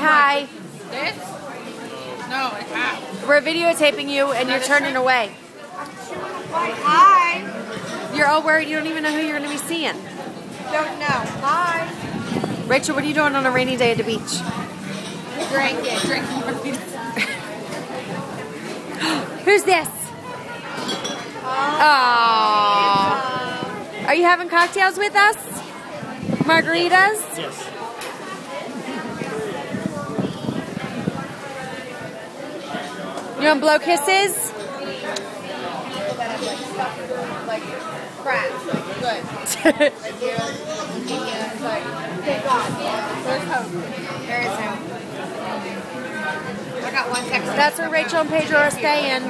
hi. This? No, it's half. We're videotaping you and you're turning away. Hi. You're all worried. You don't even know who you're going to be seeing. Don't know. Hi. Rachel, what are you doing on a rainy day at the beach? Drinking more pizza. Who's this? Aww. Are you having cocktails with us? Margaritas? Yes. You want to blow kisses? Like crap. Good. Like you. It's like, thank God. Where's hope? There is hope. I got one text. That's where Rachel and Pedro are staying.